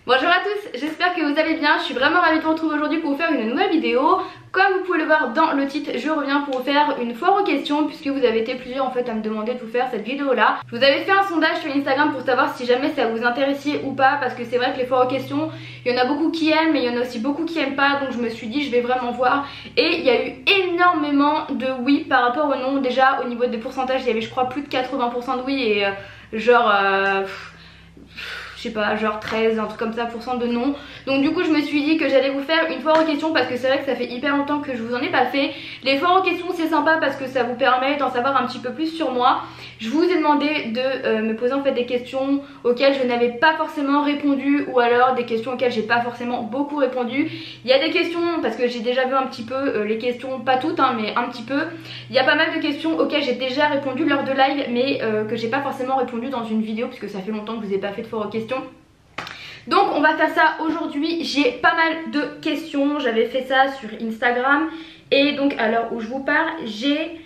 Bonjour à tous, j'espère que vous allez bien, je suis vraiment ravie de vous retrouver aujourd'hui pour vous faire une nouvelle vidéo. Comme vous pouvez le voir dans le titre, je reviens pour vous faire une foire aux questions puisque vous avez été plusieurs en fait à me demander de vous faire cette vidéo là. Je vous avais fait un sondage sur Instagram pour savoir si jamais ça vous intéressait ou pas, parce que c'est vrai que les foires aux questions, il y en a beaucoup qui aiment mais il y en a aussi beaucoup qui aiment pas, donc je me suis dit je vais vraiment voir. Et il y a eu énormément de oui par rapport au non. Déjà au niveau des pourcentages il y avait je crois plus de 80% de oui et je sais pas, genre 13, un truc comme ça, % de non. Donc du coup je me suis dit que j'allais vous faire une foire aux questions parce que c'est vrai que ça fait hyper longtemps que je vous en ai pas fait. Les foires aux questions c'est sympa parce que ça vous permet d'en savoir un petit peu plus sur moi. Je vous ai demandé de me poser en fait des questions auxquelles je n'avais pas forcément répondu, ou alors des questions auxquelles j'ai pas forcément beaucoup répondu. Il y a des questions, parce que j'ai déjà vu un petit peu les questions, pas toutes hein, mais un petit peu. Il y a pas mal de questions auxquelles j'ai déjà répondu lors de live mais que j'ai pas forcément répondu dans une vidéo puisque ça fait longtemps que je vous ai pas fait de foire aux questions. Donc on va faire ça aujourd'hui. J'ai pas mal de questions, j'avais fait ça sur Instagram et donc à l'heure où je vous parle j'ai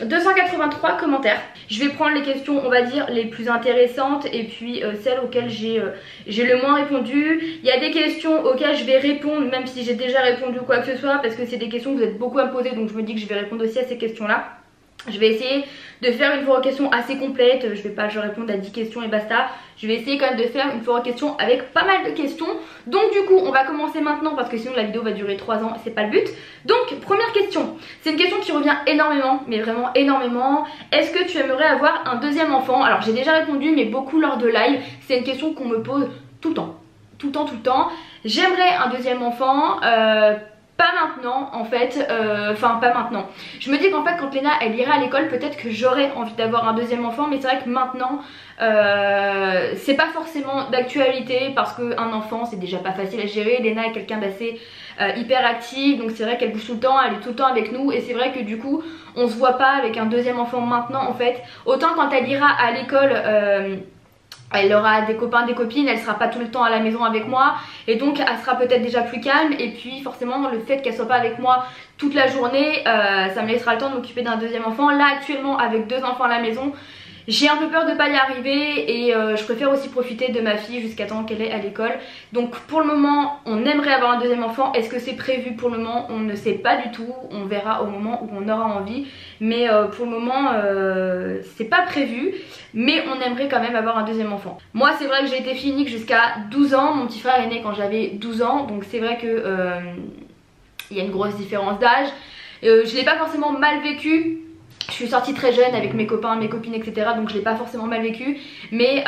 283 commentaires. Je vais prendre les questions on va dire les plus intéressantes et puis celles auxquelles j'ai le moins répondu. Il y a des questions auxquelles je vais répondre même si j'ai déjà répondu ou quoi que ce soit, parce que c'est des questions que vous êtes beaucoup à me poser, donc je me dis que je vais répondre aussi à ces questions là. Je vais essayer de faire une foire aux questions assez complète, je vais pas répondre à 10 questions et basta. Je vais essayer quand même de faire une foire aux questions avec pas mal de questions. Donc du coup on va commencer maintenant parce que sinon la vidéo va durer 3 ans et c'est pas le but. Donc première question, c'est une question qui revient énormément, mais vraiment énormément. Est-ce que tu aimerais avoir un deuxième enfant? Alors j'ai déjà répondu mais beaucoup lors de live, c'est une question qu'on me pose tout le temps. Tout le temps. J'aimerais un deuxième enfant, pas maintenant en fait, enfin pas maintenant. Je me dis qu'en fait quand Léna elle ira à l'école peut-être que j'aurais envie d'avoir un deuxième enfant, mais c'est vrai que maintenant c'est pas forcément d'actualité parce qu'un enfant c'est déjà pas facile à gérer. Léna est quelqu'un d'assez hyper active, donc c'est vrai qu'elle bouge tout le temps, elle est tout le temps avec nous et c'est vrai que du coup on se voit pas avec un deuxième enfant maintenant en fait. Autant quand elle ira à l'école elle aura des copains, des copines, elle sera pas tout le temps à la maison avec moi et donc elle sera peut-être déjà plus calme, et puis forcément le fait qu'elle soit pas avec moi toute la journée ça me laissera le temps de m'occuper d'un deuxième enfant. Là actuellement avec 2 enfants à la maison j'ai un peu peur de pas y arriver et je préfère aussi profiter de ma fille jusqu'à temps qu'elle est à l'école. Donc pour le moment on aimerait avoir un deuxième enfant. Est-ce que c'est prévu? Pour le moment on ne sait pas du tout, on verra au moment où on aura envie, mais pour le moment c'est pas prévu, mais on aimerait quand même avoir un deuxième enfant. Moi c'est vrai que j'ai été fille unique jusqu'à 12 ans, mon petit frère est né quand j'avais 12 ans, donc c'est vrai que il y a une grosse différence d'âge. Je l'ai pas forcément mal vécu. Je suis sortie très jeune avec mes copains, mes copines etc, donc je l'ai pas forcément mal vécu. Mais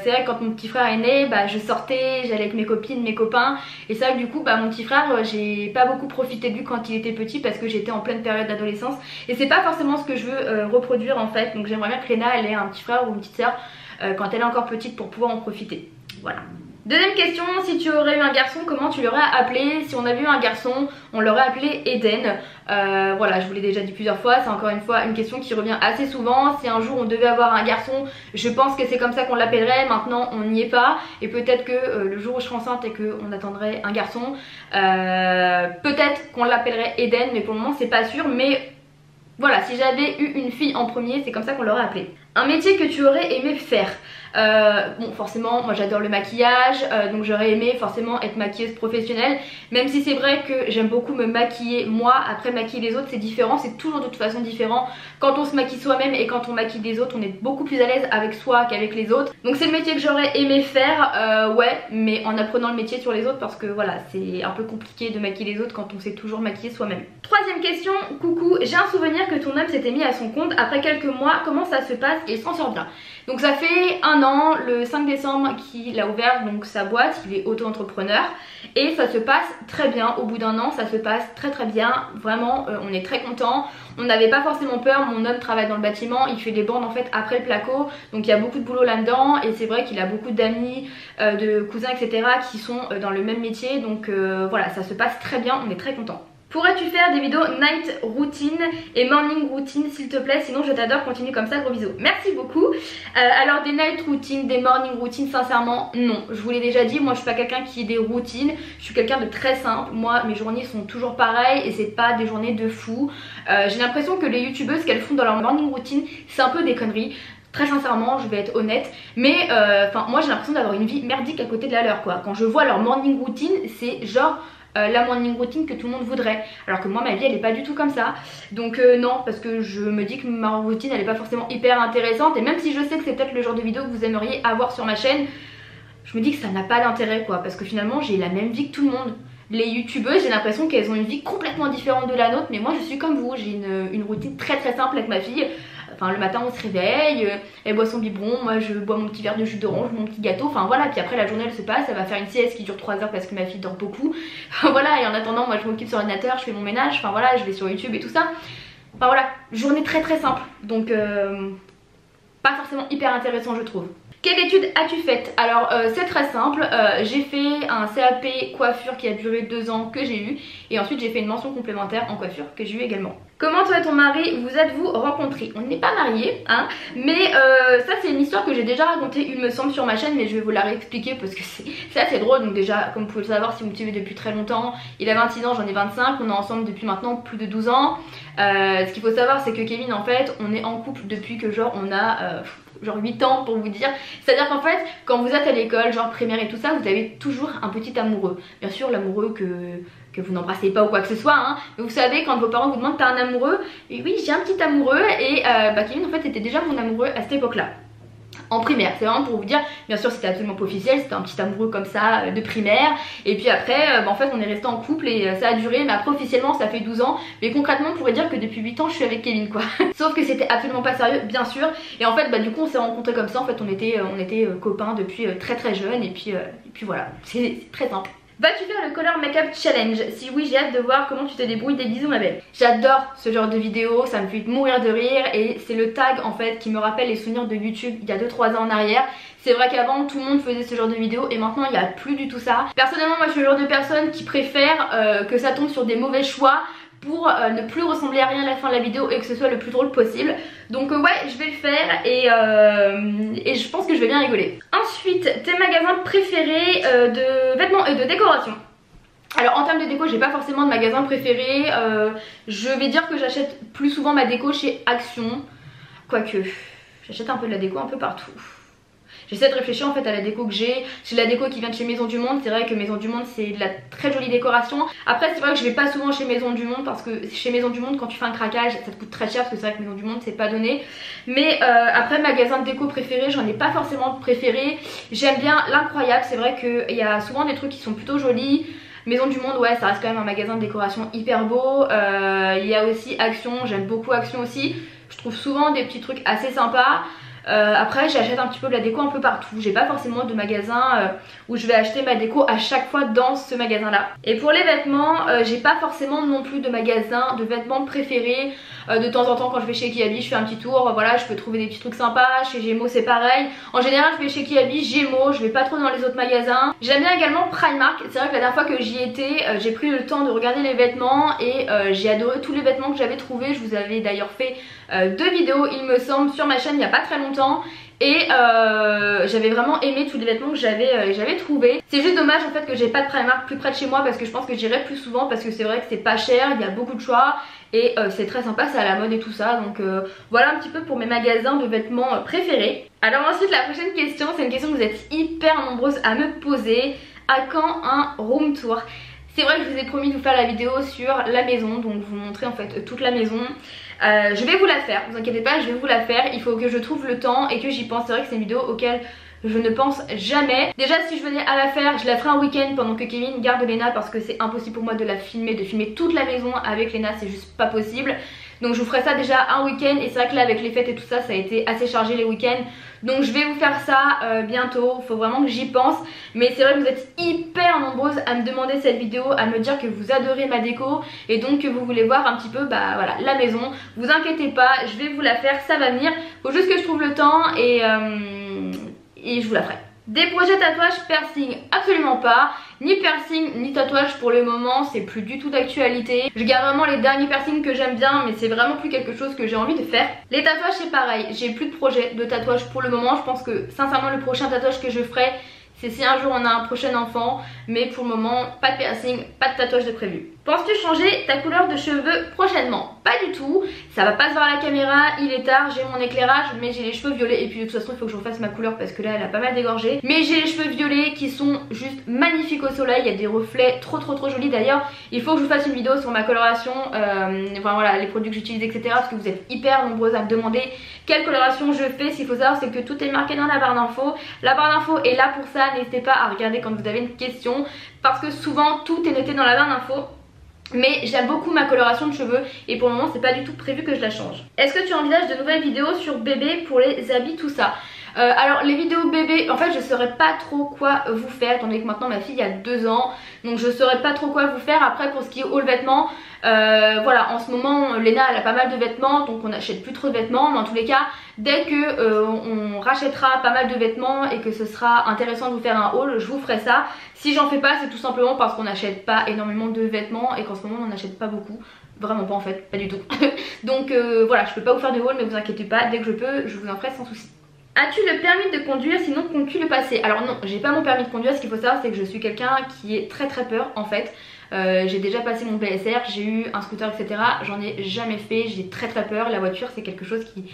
c'est vrai que quand mon petit frère est né, je sortais, j'allais avec mes copines, mes copains. Et c'est vrai que du coup mon petit frère j'ai pas beaucoup profité de lui quand il était petit parce que j'étais en pleine période d'adolescence. Et c'est pas forcément ce que je veux reproduire en fait. Donc j'aimerais bien que Léna elle ait un petit frère ou une petite soeur quand elle est encore petite pour pouvoir en profiter. Voilà. Deuxième question, si tu aurais eu un garçon, comment tu l'aurais appelé? Si on avait eu un garçon, on l'aurait appelé Eden. Voilà, je vous l'ai déjà dit plusieurs fois, c'est encore une fois une question qui revient assez souvent. Si un jour on devait avoir un garçon, je pense que c'est comme ça qu'on l'appellerait. Maintenant on n'y est pas, et peut-être que le jour où je serai enceinte et qu'on attendrait un garçon, peut-être qu'on l'appellerait Eden, mais pour le moment c'est pas sûr. Mais voilà, si j'avais eu une fille en premier, c'est comme ça qu'on l'aurait appelée. Un métier que tu aurais aimé faire? Bon forcément moi j'adore le maquillage, donc j'aurais aimé forcément être maquilleuse professionnelle, même si c'est vrai que j'aime beaucoup me maquiller moi. Après maquiller les autres c'est différent, c'est toujours de toute façon différent. Quand on se maquille soi-même et quand on maquille les autres on est beaucoup plus à l'aise avec soi qu'avec les autres. Donc c'est le métier que j'aurais aimé faire, ouais, mais en apprenant le métier sur les autres, parce que voilà c'est un peu compliqué de maquiller les autres quand on sait toujours maquiller soi-même. Troisième question, coucou, j'ai un souvenir que ton homme s'était mis à son compte après quelques mois, comment ça se passe et il s'en sort bien? Donc ça fait 1 an, le 5 décembre qu'il a ouvert donc sa boîte, il est auto-entrepreneur et ça se passe très bien. Au bout d'1 an ça se passe très bien, vraiment on est très content. On n'avait pas forcément peur, mon homme travaille dans le bâtiment, il fait des bandes en fait après le placo, donc il y a beaucoup de boulot là-dedans et c'est vrai qu'il a beaucoup d'amis, de cousins etc qui sont dans le même métier, donc voilà ça se passe très bien, on est très content. Pourrais-tu faire des vidéos night routine et morning routine s'il te plaît? Sinon je t'adore, continue comme ça, gros bisous. Merci beaucoup. Alors des night routines, des morning routines, sincèrement non. Je vous l'ai déjà dit, moi je suis pas quelqu'un qui ait des routines. Je suis quelqu'un de très simple. Moi mes journées sont toujours pareilles et c'est pas des journées de fou. J'ai l'impression que les youtubeuses, ce qu'elles font dans leur morning routine, c'est un peu des conneries. Très sincèrement, je vais être honnête, mais moi j'ai l'impression d'avoir une vie merdique à côté de la leur quoi. Quand je vois leur morning routine, c'est genre la morning routine que tout le monde voudrait, alors que moi ma vie elle est pas du tout comme ça. Donc non, parce que je me dis que ma routine elle est pas forcément hyper intéressante, et même si je sais que c'est peut-être le genre de vidéo que vous aimeriez avoir sur ma chaîne, je me dis que ça n'a pas d'intérêt quoi, parce que finalement j'ai la même vie que tout le monde. Les youtubeuses, j'ai l'impression qu'elles ont une vie complètement différente de la nôtre, mais moi je suis comme vous, j'ai une routine très simple avec ma fille. Enfin le matin on se réveille, elle boit son biberon, moi je bois mon petit verre de jus d'orange, mon petit gâteau, enfin voilà, puis après la journée elle se passe, elle va faire une sieste qui dure 3 heures parce que ma fille dort beaucoup. Enfin voilà, et en attendant moi je m'occupe sur l'ordinateur, je fais mon ménage, enfin voilà, je vais sur YouTube et tout ça. Enfin voilà, journée très simple, donc pas forcément hyper intéressant je trouve. Quelle étude as-tu faite? Alors c'est très simple, j'ai fait un CAP coiffure qui a duré 2 ans que j'ai eu, et ensuite j'ai fait une mention complémentaire en coiffure que j'ai eu également. Comment toi et ton mari vous êtes-vous rencontrés? On n'est pas mariés hein, mais ça c'est une histoire que j'ai déjà racontée il me semble sur ma chaîne, mais je vais vous la réexpliquer parce que c'est assez drôle. Donc déjà comme vous pouvez le savoir si vous me suivez depuis très longtemps, il a 26 ans, j'en ai 25, on est ensemble depuis maintenant plus de 12 ans. Ce qu'il faut savoir c'est que Kevin en fait on est en couple depuis que genre on a genre 8 ans pour vous dire. C'est à dire qu'en fait quand vous êtes à l'école genre primaire et tout ça, vous avez toujours un petit amoureux. Bien sûr l'amoureux que vous n'embrassez pas ou quoi que ce soit hein. Mais vous savez quand vos parents vous demandent t'as un amoureux, et oui j'ai un petit amoureux, et Kevin en fait était déjà mon amoureux à cette époque là. En primaire, c'est vraiment pour vous dire, bien sûr c'était absolument pas officiel, c'était un petit amoureux comme ça de primaire. Et puis après en fait on est resté en couple et ça a duré, mais après officiellement ça fait 12 ans. Mais concrètement on pourrait dire que depuis 8 ans je suis avec Kevin quoi. Sauf que c'était absolument pas sérieux bien sûr. Et en fait du coup on s'est rencontrés comme ça, en fait on était copains depuis très jeune. Et puis voilà, c'est très simple. Vas-tu faire le color makeup challenge? Si oui, j'ai hâte de voir comment tu te débrouilles. Des bisous ma belle. J'adore ce genre de vidéo, ça me fait mourir de rire, et c'est le tag en fait qui me rappelle les souvenirs de YouTube il y a 2-3 ans en arrière. C'est vrai qu'avant tout le monde faisait ce genre de vidéos et maintenant il n'y a plus du tout ça. Personnellement moi je suis le genre de personne qui préfère que ça tombe sur des mauvais choix pour ne plus ressembler à rien à la fin de la vidéo et que ce soit le plus drôle possible. Donc ouais je vais le faire, et je pense que je vais bien rigoler. Ensuite tes magasins préférés de vêtements et de décoration. Alors en termes de déco j'ai pas forcément de magasin préféré, je vais dire que j'achète plus souvent ma déco chez Action. Quoique j'achète un peu de la déco un peu partout. J'essaie de réfléchir en fait à la déco que j'ai la déco qui vient de chez Maison du Monde. C'est vrai que Maison du Monde c'est de la très jolie décoration. Après c'est vrai que je vais pas souvent chez Maison du Monde, parce que chez Maison du Monde quand tu fais un craquage ça te coûte très cher, parce que c'est vrai que Maison du Monde c'est pas donné. Mais après magasin de déco préféré, j'en ai pas forcément de préféré. J'aime bien l'Incroyable, c'est vrai qu'il y a souvent des trucs qui sont plutôt jolis. Maison du Monde ouais ça reste quand même un magasin de décoration hyper beau. Il y a aussi Action, j'aime beaucoup Action aussi. Je trouve souvent des petits trucs assez sympas. Après j'achète un petit peu de la déco un peu partout. J'ai pas forcément de magasin où je vais acheter ma déco à chaque fois dans ce magasin là. Et pour les vêtements j'ai pas forcément non plus de magasin de vêtements préférés. De temps en temps quand je vais chez Kiabi je fais un petit tour, voilà je peux trouver des petits trucs sympas. Chez Gémeaux c'est pareil. En général je vais chez Kiabi, Gémeaux, je vais pas trop dans les autres magasins. J'aime bien également Primark. C'est vrai que la dernière fois que j'y étais j'ai pris le temps de regarder les vêtements, et j'ai adoré tous les vêtements que j'avais trouvés. Je vous avais d'ailleurs fait 2 vidéos il me semble sur ma chaîne il y a pas très longtemps, et j'avais vraiment aimé tous les vêtements que j'avais trouvés. C'est juste dommage en fait que j'ai pas de Primark plus près de chez moi, parce que je pense que j'irai plus souvent, parce que c'est vrai que c'est pas cher, il y a beaucoup de choix, et c'est très sympa, c'est à la mode et tout ça. Donc voilà un petit peu pour mes magasins de vêtements préférés. Alors ensuite la prochaine question, c'est une question que vous êtes hyper nombreuses à me poser. À quand un room tour? C'est vrai que je vous ai promis de vous faire la vidéo sur la maison, donc vous montrer en fait toute la maison. Je vais vous la faire, vous inquiétez pas, je vais vous la faire. Il faut que je trouve le temps et que j'y pense. C'est vrai que c'est une vidéo auquel je ne pense jamais. Déjà si je venais à la faire, je la ferai un week-end pendant que Kevin garde Léna, parce que c'est impossible pour moi de la filmer, de filmer toute la maison avec Léna, c'est juste pas possible. Donc je vous ferai ça déjà un week-end, et c'est vrai que là avec les fêtes et tout ça, ça a été assez chargé les week-ends. Donc je vais vous faire ça bientôt, faut vraiment que j'y pense. Mais c'est vrai que vous êtes hyper nombreuses à me demander cette vidéo, à me dire que vous adorez ma déco, et donc que vous voulez voir un petit peu voilà, la maison. Vous inquiétez pas, je vais vous la faire, ça va venir. Faut juste que je trouve le temps, et je vous la ferai. Des projets tatouage, piercing, absolument pas. Ni piercing ni tatouage pour le moment, c'est plus du tout d'actualité. Je garde vraiment les derniers piercings que j'aime bien, mais c'est vraiment plus quelque chose que j'ai envie de faire. Les tatouages c'est pareil, j'ai plus de projet de tatouage pour le moment. Je pense que sincèrement le prochain tatouage que je ferai, c'est si un jour on a un prochain enfant. Mais pour le moment, pas de piercing, pas de tatouage de prévu. Penses-tu changer ta couleur de cheveux prochainement? Pas du tout, ça va pas se voir à la caméra, il est tard, j'ai mon éclairage, mais j'ai les cheveux violets et puis de toute façon il faut que je refasse ma couleur parce que là elle a pas mal dégorgé. Mais j'ai les cheveux violets qui sont juste magnifiques au soleil, il y a des reflets trop jolis. D'ailleurs il faut que je vous fasse une vidéo sur ma coloration, enfin voilà, les produits que j'utilise etc. Parce que vous êtes hyper nombreuses à me demander quelle coloration je fais. Ce qu'il faut savoir c'est que tout est marqué dans la barre d'infos. La barre d'infos est là pour ça, n'hésitez pas à regarder quand vous avez une question parce que souvent tout est noté dans la barre d'infos. Mais j'aime beaucoup ma coloration de cheveux et pour le moment c'est pas du tout prévu que je la change. Est-ce que tu envisages de nouvelles vidéos sur bébé pour les habits tout ça? Alors les vidéos bébé, en fait je saurais pas trop quoi vous faire étant donné que maintenant ma fille a 2 ans. Donc je saurais pas trop quoi vous faire. Après pour ce qui est haul vêtements, voilà en ce moment Léna elle a pas mal de vêtements donc on n'achète plus trop de vêtements. Mais en tous les cas dès que on rachètera pas mal de vêtements et que ce sera intéressant de vous faire un haul, je vous ferai ça. Si j'en fais pas c'est tout simplement parce qu'on n'achète pas énormément de vêtements et qu'en ce moment on n'en achète pas beaucoup. Vraiment pas en fait, pas du tout. Donc voilà, je peux pas vous faire de haul mais vous inquiétez pas, dès que je peux je vous en ferai sans souci. As-tu le permis de conduire, sinon comptes-tu le passer? Alors non, j'ai pas mon permis de conduire, ce qu'il faut savoir c'est que je suis quelqu'un qui est très peur en fait. J'ai déjà passé mon BSR, j'ai eu un scooter etc. J'en ai jamais fait, j'ai très peur. La voiture c'est quelque chose qui...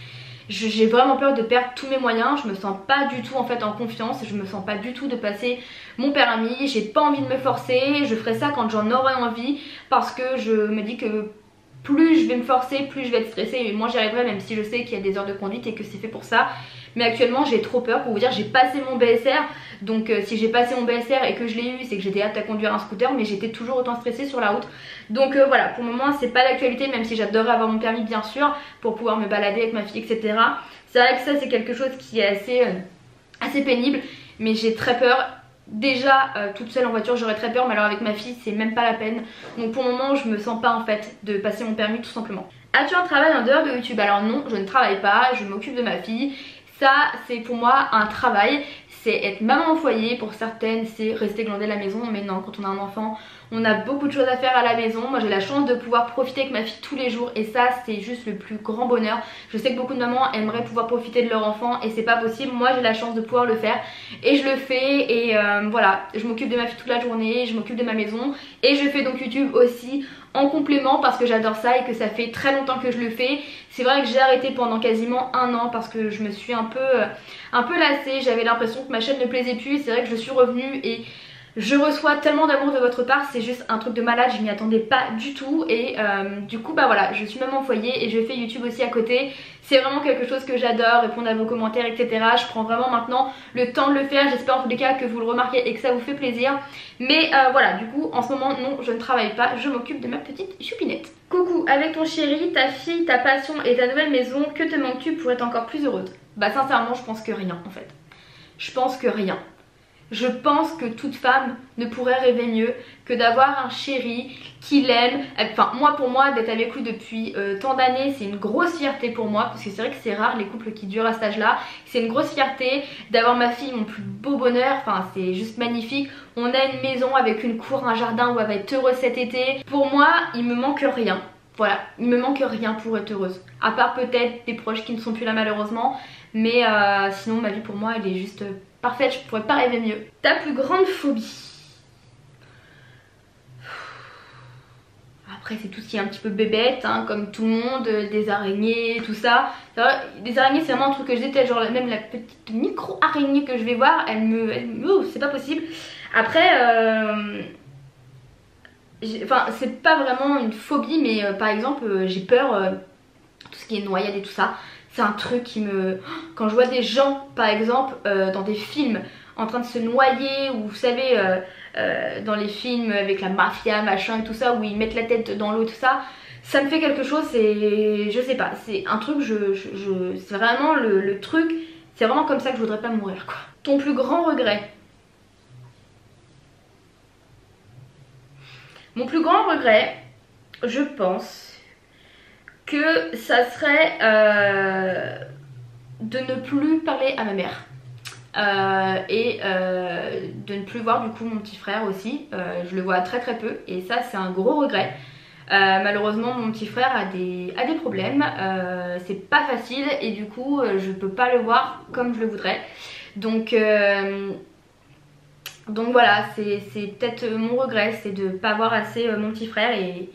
J'ai vraiment peur de perdre tous mes moyens, je me sens pas du tout en fait en confiance, je me sens pas du tout de passer mon permis, j'ai pas envie de me forcer, je ferai ça quand j'en aurai envie parce que je me dis que plus je vais me forcer, plus je vais être stressée et moi j'y arriverai même si je sais qu'il y a des heures de conduite et que c'est fait pour ça. Mais actuellement j'ai trop peur, pour vous dire j'ai passé mon BSR, donc si j'ai passé mon BSR et que je l'ai eu c'est que j'étais apte à conduire un scooter mais j'étais toujours autant stressée sur la route. Donc voilà, pour le moment c'est pas l'actualité même si j'adorerais avoir mon permis bien sûr pour pouvoir me balader avec ma fille etc. C'est vrai que ça c'est quelque chose qui est assez pénible mais j'ai très peur. Déjà toute seule en voiture j'aurais très peur mais alors avec ma fille c'est même pas la peine. Donc pour le moment je me sens pas en fait de passer mon permis tout simplement. As-tu un travail en dehors de YouTube? Alors non, je ne travaille pas, je m'occupe de ma fille. Ça c'est pour moi un travail, c'est être maman au foyer. Pour certaines c'est rester glandée à la maison, mais non, quand on a un enfant on a beaucoup de choses à faire à la maison. Moi j'ai la chance de pouvoir profiter avec ma fille tous les jours et ça c'est juste le plus grand bonheur. Je sais que beaucoup de mamans aimeraient pouvoir profiter de leur enfant et c'est pas possible. Moi j'ai la chance de pouvoir le faire et je le fais et voilà, je m'occupe de ma fille toute la journée, je m'occupe de ma maison et je fais donc YouTube aussi en complément parce que j'adore ça et que ça fait très longtemps que je le fais. C'est vrai que j'ai arrêté pendant quasiment 1 an parce que je me suis un peu lassée, j'avais l'impression que ma chaîne ne plaisait plus. C'est vrai que je suis revenue et je reçois tellement d'amour de votre part, c'est juste un truc de malade, je m'y attendais pas du tout et du coup bah voilà, je suis maman au foyer et je fais YouTube aussi à côté. C'est vraiment quelque chose que j'adore, répondre à vos commentaires etc. Je prends vraiment maintenant le temps de le faire, j'espère en tous les cas que vous le remarquez et que ça vous fait plaisir. Mais voilà, du coup en ce moment non, je ne travaille pas, je m'occupe de ma petite choupinette. Coucou, avec ton chéri, ta fille, ta passion et ta nouvelle maison, que te manques-tu pour être encore plus heureuse? Bah sincèrement je pense que rien en fait. Je pense que rien. Je pense que toute femme ne pourrait rêver mieux que d'avoir un chéri qui l'aime. Enfin moi pour moi d'être avec lui depuis tant d'années c'est une grosse fierté pour moi. Parce que c'est vrai que c'est rare les couples qui durent à cet âge là. C'est une grosse fierté d'avoir ma fille, mon plus beau bonheur. Enfin c'est juste magnifique. On a une maison avec une cour, un jardin où elle va être heureuse cet été. Pour moi il me manque rien. Voilà, il me manque rien pour être heureuse. À part peut-être des proches qui ne sont plus là malheureusement. Mais sinon ma vie pour moi elle est juste parfaite, je pourrais pas rêver mieux. Ta plus grande phobie? Après c'est tout ce qui est un petit peu bébête hein, comme tout le monde, des araignées, tout ça. Des araignées c'est vraiment un truc que je déteste, genre même la petite micro araignée que je vais voir, elle me c'est pas possible. Après enfin c'est pas vraiment une phobie mais par exemple j'ai peur tout ce qui est noyade et tout ça. C'est un truc qui me... Quand je vois des gens par exemple dans des films en train de se noyer ou vous savez dans les films avec la mafia machin et tout ça où ils mettent la tête dans l'eau tout ça, ça me fait quelque chose, c'est... je sais pas, c'est un truc, c'est vraiment le truc, c'est vraiment comme ça que je voudrais pas mourir quoi. Ton plus grand regret? Mon plus grand regret, je pense que ça serait de ne plus parler à ma mère et de ne plus voir du coup mon petit frère aussi. Je le vois très peu et ça c'est un gros regret. Malheureusement mon petit frère a des problèmes, c'est pas facile et du coup je peux pas le voir comme je le voudrais. Donc Donc voilà, c'est peut-être mon regret, c'est de pas voir assez mon petit frère et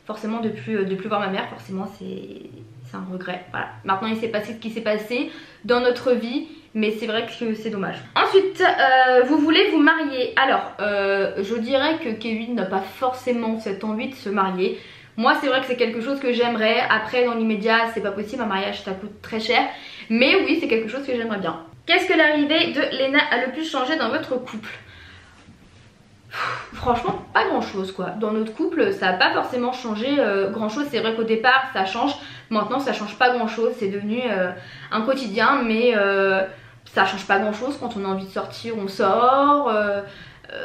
forcément de plus voir ma mère, forcément c'est un regret. Voilà, maintenant il s'est passé ce qui s'est passé dans notre vie, mais c'est vrai que c'est dommage. Ensuite, vous voulez vous marier. Alors, je dirais que Kevin n'a pas forcément cette envie de se marier. Moi c'est vrai que c'est quelque chose que j'aimerais. Après dans l'immédiat c'est pas possible, un mariage ça coûte très cher. Mais oui, c'est quelque chose que j'aimerais bien. Qu'est-ce que l'arrivée de Léna a le plus changé dans votre couple? Franchement pas grand chose quoi. Dans notre couple ça n'a pas forcément changé grand chose. C'est vrai qu'au départ ça change, maintenant ça change pas grand chose. C'est devenu un quotidien, mais ça change pas grand chose. Quand on a envie de sortir on sort.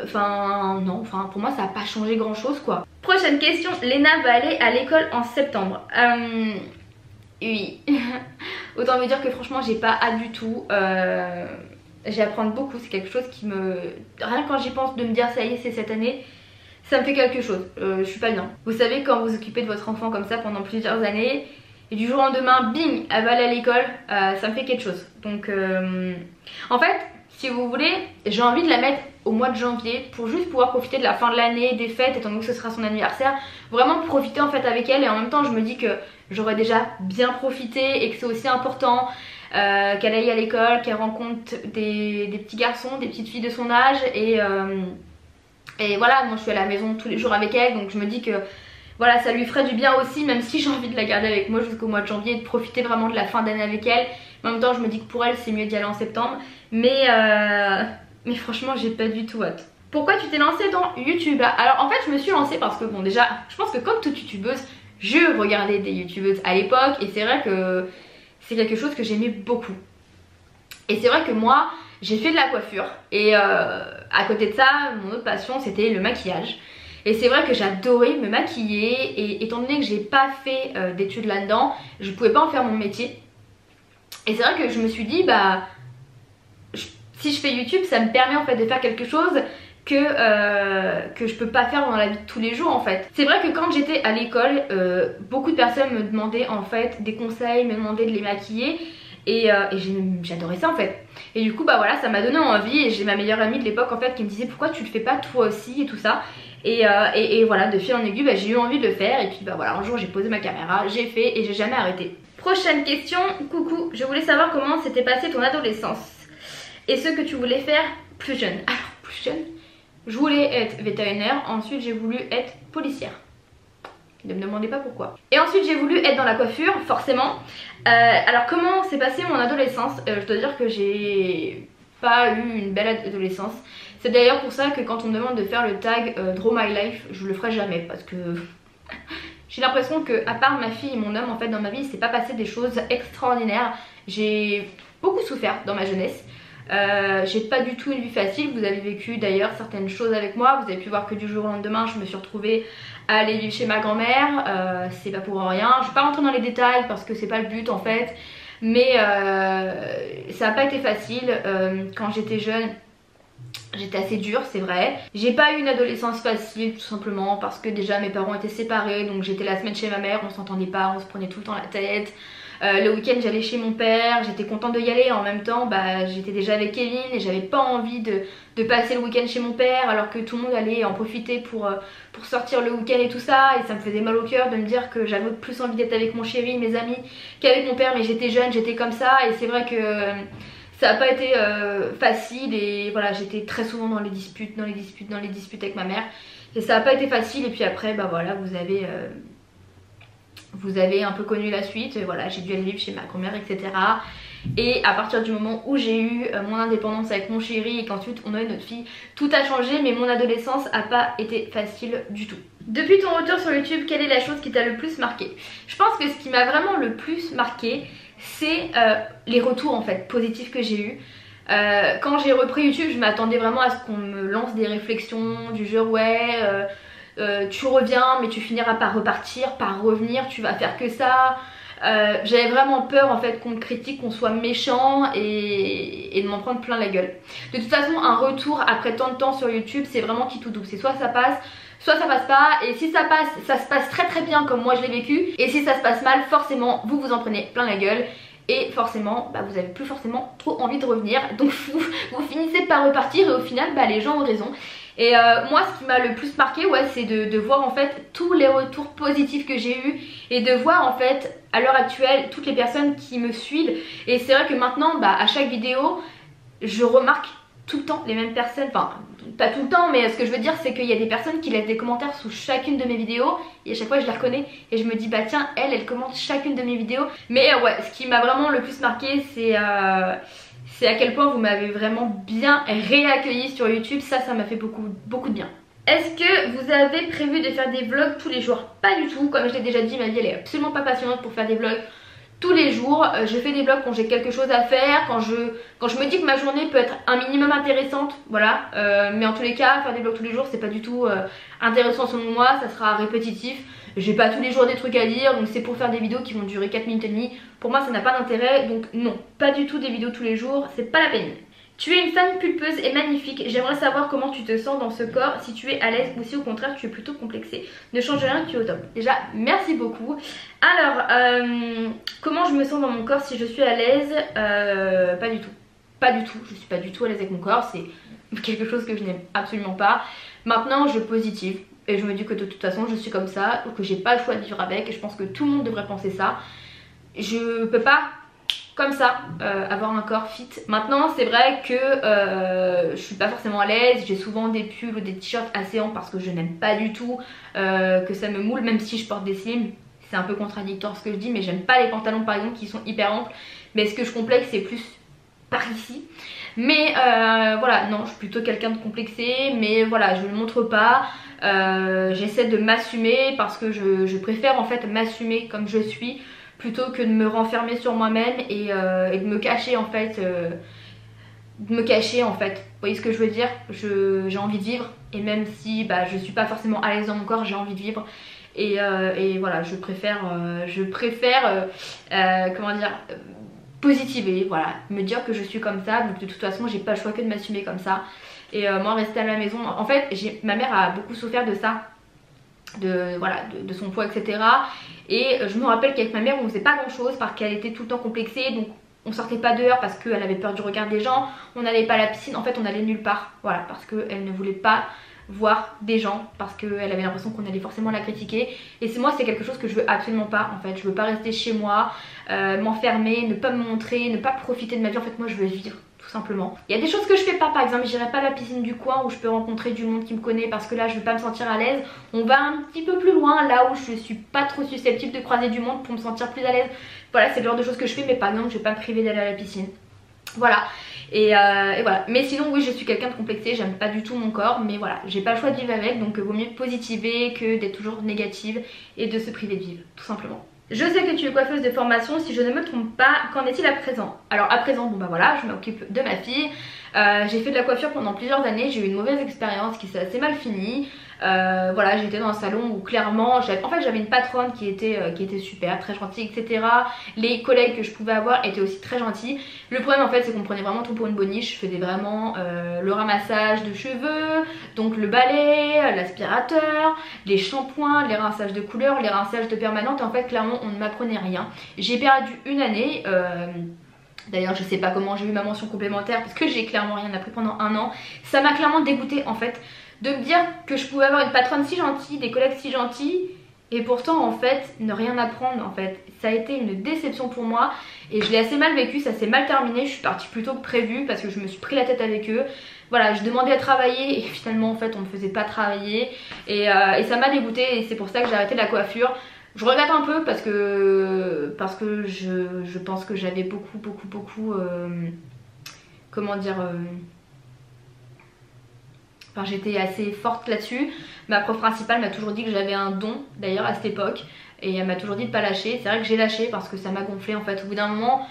Enfin non, enfin pour moi ça n'a pas changé grand chose quoi. Prochaine question, Léna va aller à l'école en septembre. Oui. Autant vous dire que franchement j'ai pas hâte du tout. Je vais apprendre beaucoup, c'est quelque chose qui me... Rien quand j'y pense de me dire ça y est c'est cette année, ça me fait quelque chose, je suis pas bien. Vous savez quand vous occupez de votre enfant comme ça pendant plusieurs années et du jour au lendemain, bing, elle va aller à l'école, ça me fait quelque chose. Donc en fait, si vous voulez, j'ai envie de la mettre au mois de janvier pour juste pouvoir profiter de la fin de l'année, des fêtes, étant donné que ce sera son anniversaire. Vraiment profiter en fait avec elle, et en même temps je me dis que j'aurais déjà bien profité et que c'est aussi important. Qu'elle aille à l'école, qu'elle rencontre des petits garçons, des petites filles de son âge et voilà, moi je suis à la maison tous les jours avec elle, donc je me dis que voilà, ça lui ferait du bien aussi, même si j'ai envie de la garder avec moi jusqu'au mois de janvier et de profiter vraiment de la fin d'année avec elle. Mais en même temps je me dis que pour elle c'est mieux d'y aller en septembre, mais franchement j'ai pas du tout hâte. Pourquoi tu t'es lancée dans YouTube? Alors en fait je me suis lancée parce que bon déjà je pense que comme toute youtubeuse je regardais des youtubeuses à l'époque et c'est vrai que c'est quelque chose que j'aimais beaucoup. Et c'est vrai que moi j'ai fait de la coiffure et à côté de ça mon autre passion c'était le maquillage. Et c'est vrai que j'adorais me maquiller et étant donné que j'ai pas fait d'études là-dedans, je pouvais pas en faire mon métier. Et c'est vrai que je me suis dit bah si je fais YouTube ça me permet en fait de faire quelque chose que je peux pas faire dans la vie de tous les jours en fait. C'est vrai que quand j'étais à l'école, beaucoup de personnes me demandaient en fait des conseils, me demandaient de les maquiller et j'adorais ça en fait. Et du coup bah voilà, ça m'a donné envie et j'ai ma meilleure amie de l'époque en fait qui me disait pourquoi tu le fais pas toi aussi et tout ça. Et voilà, de fil en aiguille bah, j'ai eu envie de le faire et puis bah voilà, un jour j'ai posé ma caméra, j'ai fait et j'ai jamais arrêté. Prochaine question, coucou, je voulais savoir comment s'était passée ton adolescence et ce que tu voulais faire plus jeune. Alors plus jeune, je voulais être vétérinaire, ensuite j'ai voulu être policière. Ne me demandez pas pourquoi. Et ensuite j'ai voulu être dans la coiffure, forcément. Alors comment s'est passée mon adolescence? Je dois dire que j'ai pas eu une belle adolescence. C'est d'ailleurs pour ça que quand on me demande de faire le tag Draw My Life, je le ferai jamais parce que j'ai l'impression que à part ma fille et mon homme en fait dans ma vie, il s'est pas passé des choses extraordinaires. J'ai beaucoup souffert dans ma jeunesse. J'ai pas du tout une vie facile, vous avez vécu d'ailleurs certaines choses avec moi, vous avez pu voir que du jour au lendemain je me suis retrouvée à aller vivre chez ma grand-mère, c'est pas pour rien, je vais pas rentrer dans les détails parce que c'est pas le but en fait, mais ça a pas été facile, quand j'étais jeune j'étais assez dure c'est vrai, j'ai pas eu une adolescence facile tout simplement parce que déjà mes parents étaient séparés donc j'étais la semaine chez ma mère, on s'entendait pas, on se prenait tout le temps la tête. Le week-end j'allais chez mon père, j'étais contente de y aller, en même temps bah, j'étais déjà avec Kevin et j'avais pas envie de passer le week-end chez mon père alors que tout le monde allait en profiter pour sortir le week-end et tout ça, et ça me faisait mal au cœur de me dire que j'avais plus envie d'être avec mon chéri, mes amis qu'avec mon père, mais j'étais jeune, j'étais comme ça et c'est vrai que ça a pas été facile et voilà, j'étais très souvent dans les disputes avec ma mère et ça a pas été facile et puis après bah voilà, vous avez un peu connu la suite, voilà, j'ai dû aller vivre chez ma grand-mère etc. Et à partir du moment où j'ai eu mon indépendance avec mon chéri et qu'ensuite on a eu notre fille, tout a changé mais mon adolescence a pas été facile du tout. Depuis ton retour sur YouTube, quelle est la chose qui t'a le plus marqué? Je pense que ce qui m'a vraiment le plus marqué c'est les retours en fait positifs que j'ai eu. Quand j'ai repris YouTube je m'attendais vraiment à ce qu'on me lance des réflexions du genre ouais tu reviens mais tu finiras par repartir, par revenir, tu vas faire que ça. J'avais vraiment peur en fait qu'on me critique, qu'on soit méchant et de m'en prendre plein la gueule. De toute façon un retour après tant de temps sur YouTube c'est vraiment qui tout double, c'est soit ça passe, soit ça passe pas, et si ça passe, ça se passe très très bien comme moi je l'ai vécu, et si ça se passe mal, forcément vous vous en prenez plein la gueule. et forcément bah, vous avez plus forcément trop envie de revenir, donc vous finissez par repartir et au final bah, les gens ont raison. Et moi ce qui m'a le plus marqué ouais, c'est de voir en fait tous les retours positifs que j'ai eu et de voir en fait à l'heure actuelle toutes les personnes qui me suivent. Et c'est vrai que maintenant bah, à chaque vidéo je remarque tout le temps les mêmes personnes, enfin pas tout le temps mais ce que je veux dire c'est qu'il y a des personnes qui laissent des commentaires sous chacune de mes vidéos et à chaque fois je les reconnais et je me dis bah tiens elle commente chacune de mes vidéos. Mais ouais ce qui m'a vraiment le plus marqué c'est à quel point vous m'avez vraiment bien réaccueilli sur YouTube, ça m'a fait beaucoup de bien. Est-ce que vous avez prévu de faire des vlogs tous les jours? Pas du tout, comme je l'ai déjà dit ma vie elle est absolument pas passionnante pour faire des vlogs tous les jours. Je fais des vlogs quand j'ai quelque chose à faire, quand je me dis que ma journée peut être un minimum intéressante, voilà. Mais en tous les cas, faire des vlogs tous les jours c'est pas du tout intéressant selon moi, ça sera répétitif. J'ai pas tous les jours des trucs à dire, donc c'est pour faire des vidéos qui vont durer 4 minutes et demie. Pour moi ça n'a pas d'intérêt, donc non, pas du tout des vidéos tous les jours, c'est pas la peine. Tu es une femme pulpeuse et magnifique, j'aimerais savoir comment tu te sens dans ce corps, si tu es à l'aise ou si au contraire tu es plutôt complexée. Ne change rien, tu es au top. Déjà, merci beaucoup. Alors, comment je me sens dans mon corps si je suis à l'aise? Pas du tout. Pas du tout, je suis pas du tout à l'aise avec mon corps, c'est quelque chose que je n'aime absolument pas. Maintenant, je positive et je me dis que de toute façon je suis comme ça, ou que j'ai pas le choix de vivre avec et je pense que tout le monde devrait penser ça. Je peux pas comme ça avoir un corps fit. Maintenant c'est vrai que je suis pas forcément à l'aise, j'ai souvent des pulls ou des t-shirts assez amples parce que je n'aime pas du tout que ça me moule, même si je porte des slims. C'est un peu contradictoire ce que je dis, mais j'aime pas les pantalons par exemple qui sont hyper amples, mais ce que je complexe c'est plus par ici. Mais voilà, non, je suis plutôt quelqu'un de complexé, mais voilà, je ne le montre pas. J'essaie de m'assumer parce que je préfère en fait m'assumer comme je suis plutôt que de me renfermer sur moi-même et de me cacher en fait. Vous voyez ce que je veux dire? J'ai envie de vivre et même si bah, je suis pas forcément à l'aise dans mon corps, j'ai envie de vivre. Et voilà, je préfère comment dire, positiver, voilà, me dire que je suis comme ça, donc de toute façon j'ai pas le choix que de m'assumer comme ça. Et moi rester à la maison, en fait ma mère a beaucoup souffert de ça, de son poids etc. Et je me rappelle qu'avec ma mère on faisait pas grand chose parce qu'elle était tout le temps complexée, donc on sortait pas dehors parce qu'elle avait peur du regard des gens, on n'allait pas à la piscine, en fait on allait nulle part, voilà, parce qu'elle ne voulait pas voir des gens parce qu'elle avait l'impression qu'on allait forcément la critiquer. Et moi c'est quelque chose que je veux absolument pas en fait, je veux pas rester chez moi, m'enfermer, ne pas me montrer, ne pas profiter de ma vie. En fait moi je veux vivre tout simplement. Il y a des choses que je fais pas, par exemple j'irai pas à la piscine du coin où je peux rencontrer du monde qui me connaît parce que là je veux pas me sentir à l'aise. On va un petit peu plus loin, là où je suis pas trop susceptible de croiser du monde pour me sentir plus à l'aise. Voilà, c'est le genre de choses que je fais, mais par exemple je vais pas me priver d'aller à la piscine. Voilà. Et voilà, mais sinon oui je suis quelqu'un de complexé, j'aime pas du tout mon corps, mais voilà, j'ai pas le choix de vivre avec, donc vaut mieux positiver que d'être toujours négative et de se priver de vivre, tout simplement. Je sais que tu es coiffeuse de formation, si je ne me trompe pas, qu'en est-il à présent? Alors à présent, bon bah voilà, je m'occupe de ma fille, j'ai fait de la coiffure pendant plusieurs années, j'ai eu une mauvaise expérience qui s'est assez mal finie. Voilà, j'étais dans un salon où clairement en fait j'avais une patronne qui était super, très gentille etc. Les collègues que je pouvais avoir étaient aussi très gentils. Le problème en fait c'est qu'on me prenait vraiment tout pour une boniche. Je faisais vraiment le ramassage de cheveux, donc le balai, l'aspirateur, les shampoings, les rinçages de couleur, les rinçages de permanente. En fait clairement on ne m'apprenait rien. J'ai perdu une année. D'ailleurs je sais pas comment j'ai eu ma mention complémentaire parce que j'ai clairement rien appris pendant un an. Ça m'a clairement dégoûtée en fait de me dire que je pouvais avoir une patronne si gentille, des collègues si gentils et pourtant en fait ne rien apprendre en fait. Ça a été une déception pour moi et je l'ai assez mal vécu, ça s'est mal terminé, je suis partie plus tôt que prévu parce que je me suis pris la tête avec eux. Voilà, je demandais à travailler et finalement en fait on me faisait pas travailler et ça m'a dégoûtée et c'est pour ça que j'ai arrêté la coiffure. Je regrette un peu parce que je pense que j'avais beaucoup comment dire, enfin j'étais assez forte là-dessus. Ma prof principale m'a toujours dit que j'avais un don d'ailleurs à cette époque et elle m'a toujours dit de pas lâcher. C'est vrai que j'ai lâché parce que ça m'a gonflé en fait. Au bout d'un moment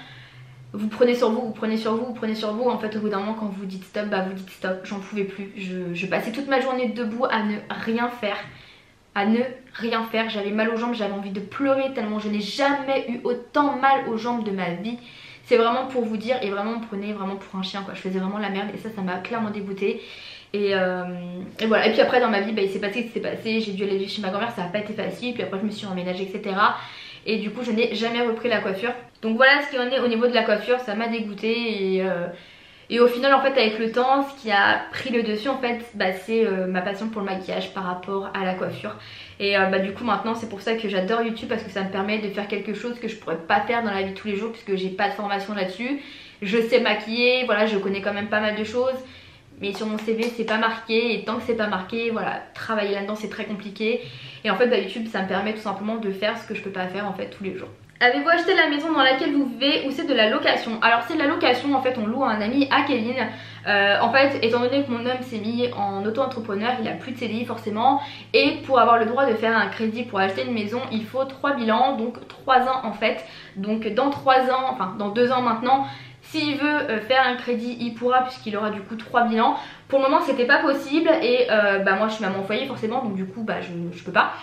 vous prenez sur vous, vous prenez sur vous, vous prenez sur vous. En fait au bout d'un moment quand vous dites stop, bah vous dites stop. J'en pouvais plus, je passais toute ma journée debout à ne rien faire. J'avais mal aux jambes, j'avais envie de pleurer tellement je n'ai jamais eu autant mal aux jambes de ma vie. C'est vraiment pour vous dire, et vraiment on me prenait vraiment pour un chien quoi, je faisais vraiment la merde et ça m'a clairement dégoûtée. Et voilà, et puis après dans ma vie bah, il s'est passé ce qui s'est passé, j'ai dû aller chez ma grand-mère, ça n'a pas été facile, puis après je me suis emménagée etc. Et du coup je n'ai jamais repris la coiffure. Donc voilà ce qu'il en est au niveau de la coiffure, ça m'a dégoûtée et au final en fait avec le temps ce qui a pris le dessus en fait bah, c'est ma passion pour le maquillage par rapport à la coiffure. Et bah, du coup maintenant c'est pour ça que j'adore YouTube parce que ça me permet de faire quelque chose que je pourrais pas faire dans la vie de tous les jours puisque j'ai pas de formation là-dessus. Je sais maquiller, voilà, je connais quand même pas mal de choses. Mais sur mon CV c'est pas marqué et tant que c'est pas marqué, voilà, travailler là-dedans c'est très compliqué. Et en fait bah, YouTube ça me permet tout simplement de faire ce que je peux pas faire en fait tous les jours. Avez-vous acheté la maison dans laquelle vous vivez ou c'est de la location? Alors c'est de la location, en fait on loue à un ami à Kevin. En fait étant donné que mon homme s'est mis en auto-entrepreneur, il a plus de CDI forcément. Et pour avoir le droit de faire un crédit pour acheter une maison, il faut 3 bilans, donc 3 ans en fait. Donc dans 3 ans, enfin dans 2 ans maintenant, s'il veut faire un crédit il pourra puisqu'il aura du coup 3 bilans. Pour le moment c'était pas possible et bah, moi je suis maman au foyer forcément donc du coup bah, je peux pas.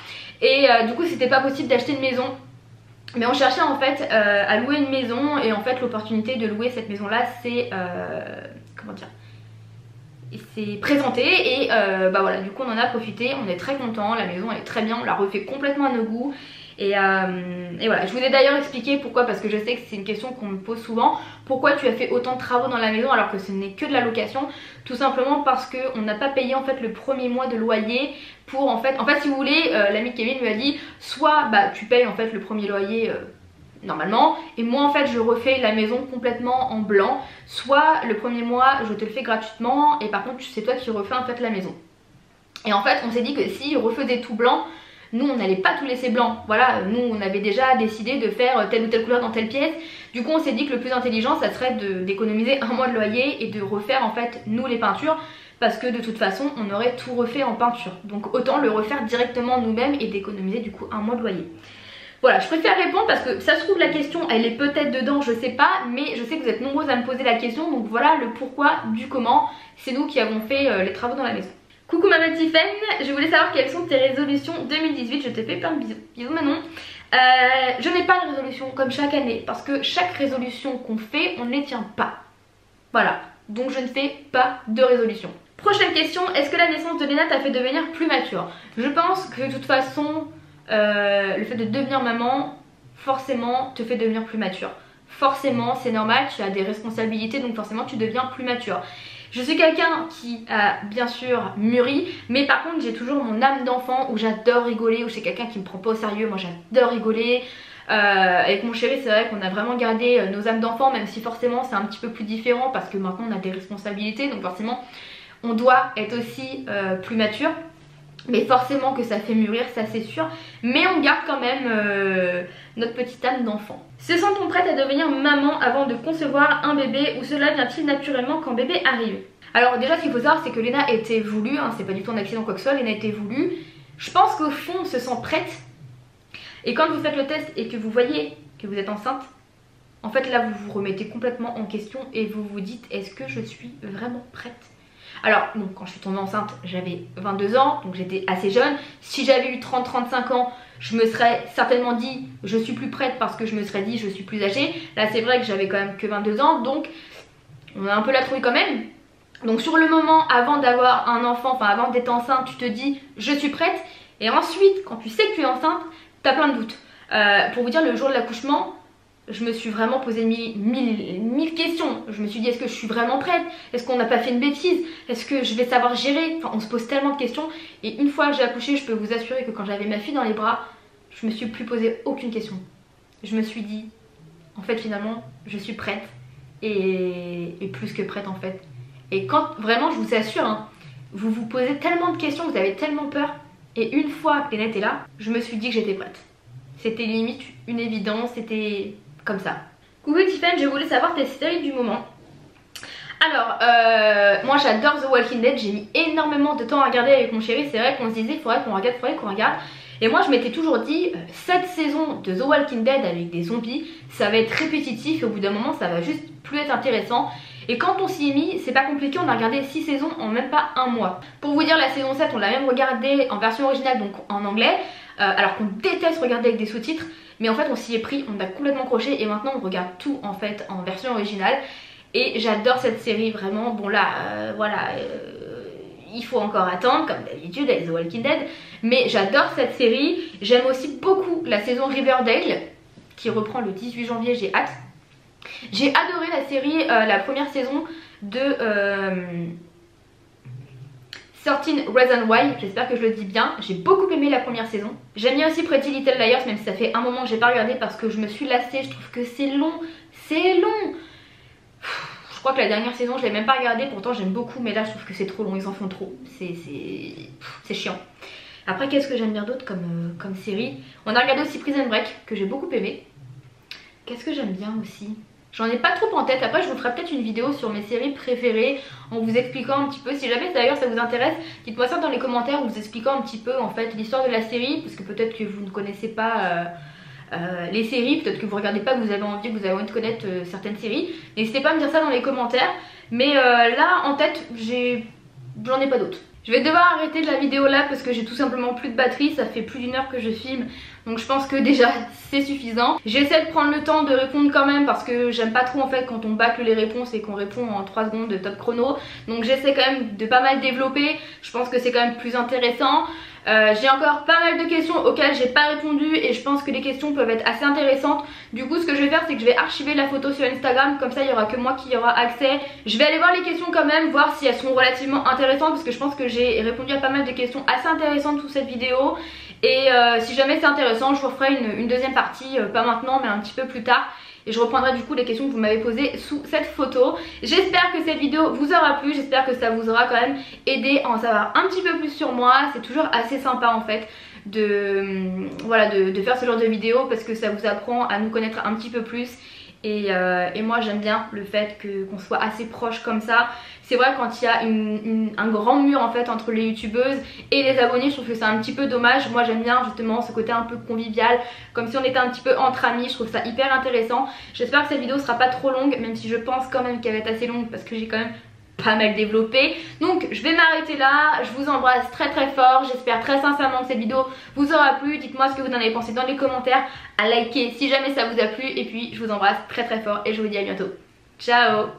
Et du coup c'était pas possible d'acheter une maison. Mais on cherchait en fait à louer une maison et en fait l'opportunité de louer cette maison là c'est comment dire, c'est présenté et bah voilà du coup on en a profité, on est très content, la maison elle est très bien, on l'a refait complètement à nos goûts. Et voilà, je vous ai d'ailleurs expliqué pourquoi, parce que je sais que c'est une question qu'on me pose souvent. Pourquoi tu as fait autant de travaux dans la maison alors que ce n'est que de la location? Tout simplement parce qu'on n'a pas payé en fait le premier mois de loyer pour en fait si vous voulez, l'ami Kevin lui a dit soit bah tu payes en fait le premier loyer normalement et moi en fait je refais la maison complètement en blanc, soit le premier mois je te le fais gratuitement et par contre c'est toi qui refais en fait la maison. Et en fait on s'est dit que si on refaisait tout blanc, nous on n'allait pas tout laisser blanc, voilà, nous on avait déjà décidé de faire telle ou telle couleur dans telle pièce. Du coup on s'est dit que le plus intelligent ça serait d'économiser un mois de loyer et de refaire en fait nous les peintures. Parce que de toute façon on aurait tout refait en peinture. Donc autant le refaire directement nous-mêmes et d'économiser du coup un mois de loyer. Voilà, je préfère répondre parce que ça se trouve la question elle est peut-être dedans, je sais pas. Mais je sais que vous êtes nombreuses à me poser la question. Donc voilà le pourquoi du comment. C'est nous qui avons fait les travaux dans la maison. Coucou ma petite Tiffen, je voulais savoir quelles sont tes résolutions 2018. Je te fais plein de bisous. Bisous Manon. Je n'ai pas de résolution comme chaque année. Parce que chaque résolution qu'on fait on ne les tient pas. Voilà, donc je ne fais pas de résolution. Prochaine question, est-ce que la naissance de Léna t'a fait devenir plus mature? Je pense que de toute façon, le fait de devenir maman, forcément, te fait devenir plus mature. Forcément, c'est normal, tu as des responsabilités, donc forcément tu deviens plus mature. Je suis quelqu'un qui a bien sûr mûri, mais par contre j'ai toujours mon âme d'enfant où j'adore rigoler, où je suis quelqu'un qui me prend pas au sérieux, moi j'adore rigoler. Avec mon chéri c'est vrai qu'on a vraiment gardé nos âmes d'enfant, même si forcément c'est un petit peu plus différent parce que maintenant on a des responsabilités, donc forcément on doit être aussi plus mature. Mais forcément que ça fait mûrir, ça c'est sûr. Mais on garde quand même notre petite âme d'enfant. Se sent-on prête à devenir maman avant de concevoir un bébé ou cela vient-il naturellement quand bébé arrive? Alors déjà ce qu'il faut savoir c'est que Léna était voulue, hein, c'est pas du tout un accident quoi que ce soit, Léna était voulue. Je pense qu'au fond on se sent prête. Et quand vous faites le test et que vous voyez que vous êtes enceinte, en fait là vous vous remettez complètement en question et vous vous dites est-ce que je suis vraiment prête? Alors bon, quand je suis tombée enceinte j'avais 22 ans donc j'étais assez jeune. Si j'avais eu 30-35 ans je me serais certainement dit je suis plus prête parce que je me serais dit je suis plus âgée. Là c'est vrai que j'avais quand même que 22 ans donc on a un peu la trouille quand même. Donc sur le moment avant d'avoir un enfant, enfin avant d'être enceinte tu te dis je suis prête. Et ensuite quand tu sais que tu es enceinte t'as plein de doutes. Pour vous dire le jour de l'accouchement je me suis vraiment posé mille questions. Je me suis dit est-ce que je suis vraiment prête? Est-ce qu'on n'a pas fait une bêtise? Est-ce que je vais savoir gérer? Enfin on se pose tellement de questions. Et une fois que j'ai accouché je peux vous assurer que quand j'avais ma fille dans les bras je me suis plus posé aucune question. Je me suis dit en fait finalement je suis prête et plus que prête en fait. Et quand vraiment je vous assure hein, vous vous posez tellement de questions, vous avez tellement peur. Et une fois que Léna était là je me suis dit que j'étais prête. C'était limite une évidence, c'était comme ça. Coucou Tiffen, je voulais savoir tes séries du moment. Alors, moi j'adore The Walking Dead, j'ai mis énormément de temps à regarder avec mon chéri. C'est vrai qu'on se disait il faudrait qu'on regarde. Et moi je m'étais toujours dit, cette saison de The Walking Dead avec des zombies, ça va être répétitif et au bout d'un moment ça va juste plus être intéressant. Et quand on s'y est mis, c'est pas compliqué, on a regardé 6 saisons en même pas un mois. Pour vous dire la saison 7 on l'a même regardée en version originale donc en anglais. Alors qu'on déteste regarder avec des sous-titres. Mais en fait on s'y est pris, on a complètement croché et maintenant on regarde tout en fait en version originale. Et j'adore cette série vraiment. Bon là voilà, il faut encore attendre comme d'habitude avec The Walking Dead. Mais j'adore cette série, j'aime aussi beaucoup la saison Riverdale. qui reprend le 18 janvier, j'ai hâte. J'ai adoré la série, la première saison de 13 Reasons Why, j'espère que je le dis bien. J'ai beaucoup aimé la première saison. J'aime bien aussi Pretty Little Liars, même si ça fait un moment que j'ai pas regardé parce que je me suis lassée. Je trouve que c'est long, c'est long. Je crois que la dernière saison je l'ai même pas regardée, pourtant j'aime beaucoup, mais là je trouve que c'est trop long, ils en font trop. C'est chiant. Après qu'est-ce que j'aime bien d'autre comme série? On a regardé aussi Prison Break, que j'ai beaucoup aimé. Qu'est-ce que j'aime bien aussi? J'en ai pas trop en tête. Après je vous ferai peut-être une vidéo sur mes séries préférées en vous expliquant un petit peu, si jamais d'ailleurs ça vous intéresse, dites-moi ça dans les commentaires en vous expliquant un petit peu en fait l'histoire de la série, parce que peut-être que vous ne connaissez pas les séries, peut-être que vous regardez pas, que vous avez envie de connaître certaines séries. N'hésitez pas à me dire ça dans les commentaires. Mais là en tête j'en ai pas d'autres. Je vais devoir arrêter la vidéo là parce que j'ai tout simplement plus de batterie, ça fait plus d'1 heure que je filme. Donc je pense que déjà c'est suffisant. J'essaie de prendre le temps de répondre quand même parce que j'aime pas trop en fait quand on bâcle les réponses et qu'on répond en 3 secondes de top chrono. Donc j'essaie quand même de pas mal développer, je pense que c'est quand même plus intéressant. J'ai encore pas mal de questions auxquelles j'ai pas répondu et je pense que les questions peuvent être assez intéressantes. Du coup ce que je vais faire c'est que je vais archiver la photo sur Instagram, comme ça il y aura que moi qui y aura accès. Je vais aller voir les questions quand même, voir si elles sont relativement intéressantes parce que je pense que j'ai répondu à pas mal de questions assez intéressantes sous cette vidéo. Et si jamais c'est intéressant je vous referai une deuxième partie, pas maintenant mais un petit peu plus tard. Et je reprendrai du coup les questions que vous m'avez posées sous cette photo. J'espère que cette vidéo vous aura plu, j'espère que ça vous aura quand même aidé à en savoir un petit peu plus sur moi. C'est toujours assez sympa en fait de faire ce genre de vidéo parce que ça vous apprend à nous connaître un petit peu plus. Et moi j'aime bien le fait qu'on soit assez proche comme ça. C'est vrai quand il y a un grand mur en fait entre les youtubeuses et les abonnés, je trouve que c'est un petit peu dommage. Moi j'aime bien justement ce côté un peu convivial, comme si on était un petit peu entre amis, je trouve ça hyper intéressant. J'espère que cette vidéo sera pas trop longue, même si je pense quand même qu'elle va être assez longue parce que j'ai quand même pas mal développé. Donc je vais m'arrêter là, je vous embrasse très très fort, j'espère très sincèrement que cette vidéo vous aura plu. Dites-moi ce que vous en avez pensé dans les commentaires, à liker si jamais ça vous a plu, et puis je vous embrasse très très fort et je vous dis à bientôt. Ciao.